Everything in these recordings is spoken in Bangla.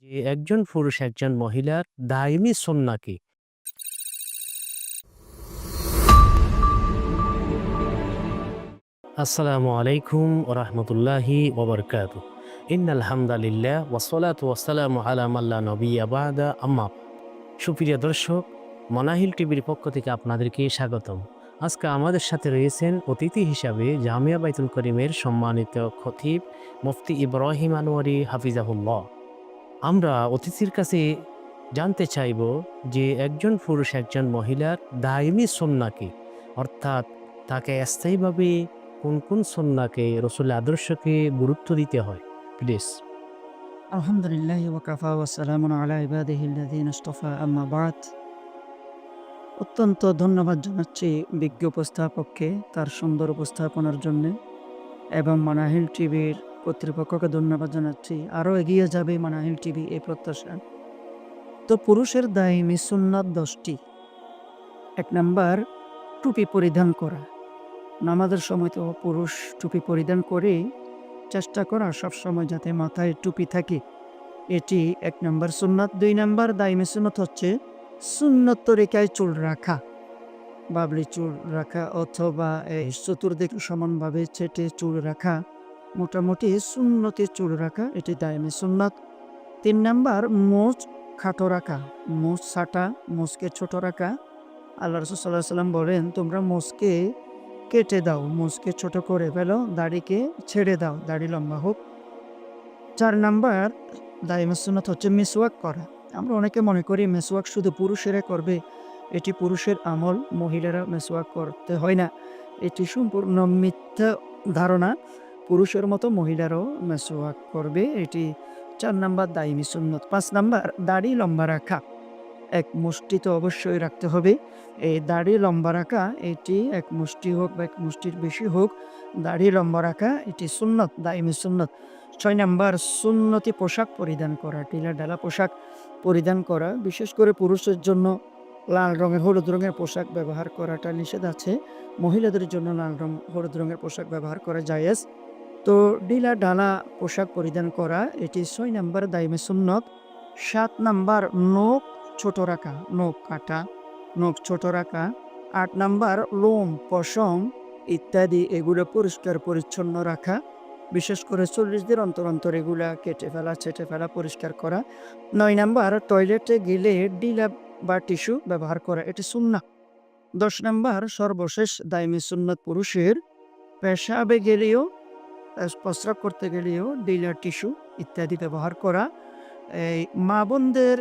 যে একজন পুরুষ একজন মহিলার দায়মি সুন্নাহ কি? আসসালামু আলাইকুম ওয়া রাহমাতুল্লাহি ওয়া বারাকাতুহু। ইন্নাল হামদালিল্লাহ ওয়াসসালাতু ওয়াসসালামু আলা মান লা নাবিয়্যা বা'দা, আম্মা। সুপ্রিয় দর্শক, মনাহিল টিভির পক্ষ থেকে আপনাদেরকে স্বাগতম। আজকে আমাদের সাথে রয়েছেন অতিথি হিসাবে জামিয়া বাইতুল করিমের সম্মানিত খতিব মুফতি ইব্রাহিম আনোয়ারি হাফিজাহুল্লাহ। আমরা অতিথির কাছে জানতে চাইব যে একজন পুরুষ একজন মহিলার দায়মি সুন্নাহ কি? অর্থাৎ তাকে স্থায়ীভাবে কোন কোন সুন্নাহকে, রসুলের আদর্শকে গুরুত্ব দিতে হয়। প্লিজ। আলহামদুলিল্লাহ ওয়াকাফা ওয়াসালামুন আলা ইবাদিহিল্লাযিনা ইসতাফা আম্মা বা'দ। অত্যন্ত ধন্যবাদ জানাচ্ছি বিজ্ঞ উপস্থাপককে তার সুন্দর উপস্থাপনার জন্যে এবং মানাহিল টিভির কর্তৃপক্ষকে ধন্যবাদ জানাচ্ছি। আরও এগিয়ে যাবে মানাহিল টিভি এই প্রত্যাশা। তো পুরুষের দায়মি সুন্নাত 10টি। ১ নাম্বার, টুপি পরিধান করা। নামাজের সময় তো পুরুষ টুপি পরিধান করেই চেষ্টা করা সবসময় যাতে মাথায় টুপি থাকে। এটি ১ নাম্বার সুন্নাত। ২ নাম্বার দায়মি সুন্নাত হচ্ছে সুন্নত তরিকায় চুল রাখা, বাবলি চুল রাখা অথবা চতুর্দিকে সমানভাবে ছেঁটে চুল রাখা, মোটামুটি সুন্নতি চুল রাখা, এটি দায়মি সুন্নাত। ৩ নাম্বার মোচ খাটো রাখা, মোচ ছাঁটা, মোচকে ছোট রাখা। আল্লাহ রাসূল সাল্লাল্লাহু আলাইহি ওয়াসাল্লাম বলেন, তোমরা মোচকে কেটে দাও, মোচকে ছোট করে ফেলো, দাড়িকে ছেড়ে দাও, দাড়ি লম্বা হোক। ৪ নাম্বার দায়মি সুন্নাত হচ্ছে মিসওয়াক করা। আমরা অনেকে মনে করি মিসওয়াক শুধু পুরুষেরা করবে, এটি পুরুষের আমল, মহিলারা মিসওয়াক করতে হয় না। এটি সম্পূর্ণ মিথ্যা ধারণা। পুরুষের মতো মহিলারাও মিসওয়াক করবে, এটি ৪ নাম্বার দায়মি সুন্নাত। ৫ নাম্বার দাড়ি লম্বা রাখা। এক মুষ্টি তো অবশ্যই রাখতে হবে। এই দাড়ি লম্বা রাখা, এটি এক মুষ্টি হোক বা এক মুষ্টির বেশি হোক, দাড়ি লম্বা রাখা এটি সুন্নত, দায়মি সুন্নত। ৬ নাম্বার সুন্নতি পোশাক পরিধান করা, ঢিলাঢালা পোশাক পরিধান করা। বিশেষ করে পুরুষের জন্য লাল রঙের, হলুদ রঙের পোশাক ব্যবহার করাটা নিষেধ আছে। মহিলাদের জন্য লাল রং, হলুদ রঙের পোশাক ব্যবহার করা জায়েজ। তো ঢিলাঢালা পোশাক পরিধান করা, এটি ৬ নাম্বার দায়মি সুন্নত। ৭ নাম্বার নখ ছোট রাখা, নখ কাটা, নখ ছোট রাখা। ৮ নাম্বার লোম, পশম ইত্যাদি এগুলো পরিষ্কার পরিচ্ছন্ন রাখা। বিশেষ করে ৪০ দিন অন্তর অন্তর এগুলা কেটে ফেলা, ছেঁটে ফেলা, পরিষ্কার করা। ৯ নাম্বার টয়লেটে গেলে ডিলা বা টিস্যু ব্যবহার করা, এটি সুন্নাহ। ১০ নাম্বার সর্বশেষ দায়মি সুন্নাত পুরুষের পেশাবে গেলেও, প্রস্রাব করতে গেলেও ডিলা, টিস্যু ইত্যাদি ব্যবহার করা। এই মা বোনদের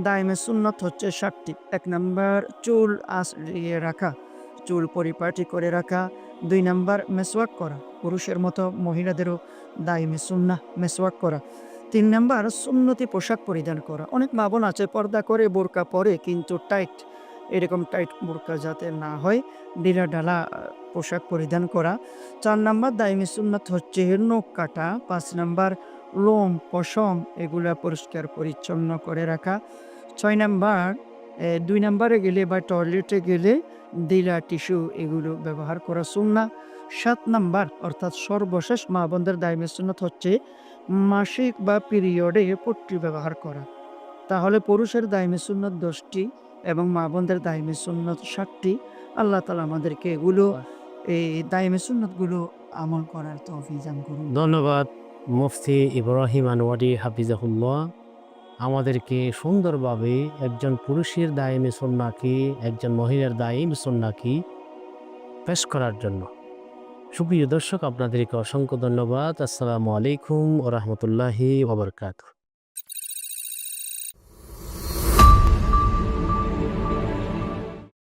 দায়মে সুন্নত হচ্ছে ৭টি। ১ নাম্বার চুল আঁচড়িয়ে রাখা, চুল পরিপাটি করে রাখা। ২ নাম্বার মেসওয়াক করা, পুরুষের মতো মহিলাদেরও দায়মে সুন্নাহ মেসওয়াক করা। ৩ নাম্বার সুন্নতি পোশাক পরিধান করা। অনেক মা বোন আছে পর্দা করে, বোরকা পরে, কিন্তু টাইট, এরকম টাইট বোরকা যাতে না হয়, ঢিলাঢালা পোশাক পরিধান করা। ৪ নাম্বার দায়মি সুন্নাত হচ্ছে নখ কাটা। ৫ নাম্বার লোম, পশম এগুলা পরিষ্কার পরিচ্ছন্ন করে রাখা। ৬ নাম্বার ২ নাম্বারে গেলে বা টয়লেটে গেলে ডিলা, টিস্যু এগুলো ব্যবহার করা সুন্নাহ। ৭ নাম্বার অর্থাৎ সর্বশেষ মা বোনদের দায়মি সুন্নাত হচ্ছে মাসিক বা পিরিয়ডে পট্টি ব্যবহার করা। তাহলে পুরুষের দায়মি সুন্নাত ১০টি এবং মা বোনদের দায়মি সুন্নাত ৭টি। আল্লাহ তাআলা আমাদেরকে এগুলো, এই দায়মি সুন্নাতগুলো আমল করার তৌফিক দান করুন। ধন্যবাদ মুফতি ইব্রাহিম আনোয়ারি হাফিজাহুল্লাহ আমাদেরকে সুন্দরভাবে একজন পুরুষের দায়মি সুন্নাহ কি, একজন মহিলার দায়মি সুন্নাহ কি পেশ করার জন্য। সুপ্রিয় দর্শক, আপনাদেরকে অসংখ্য ধন্যবাদ। আসসালামু আলাইকুম ওয়া রাহমাতুল্লাহি ওয়া বারাকাতুহু।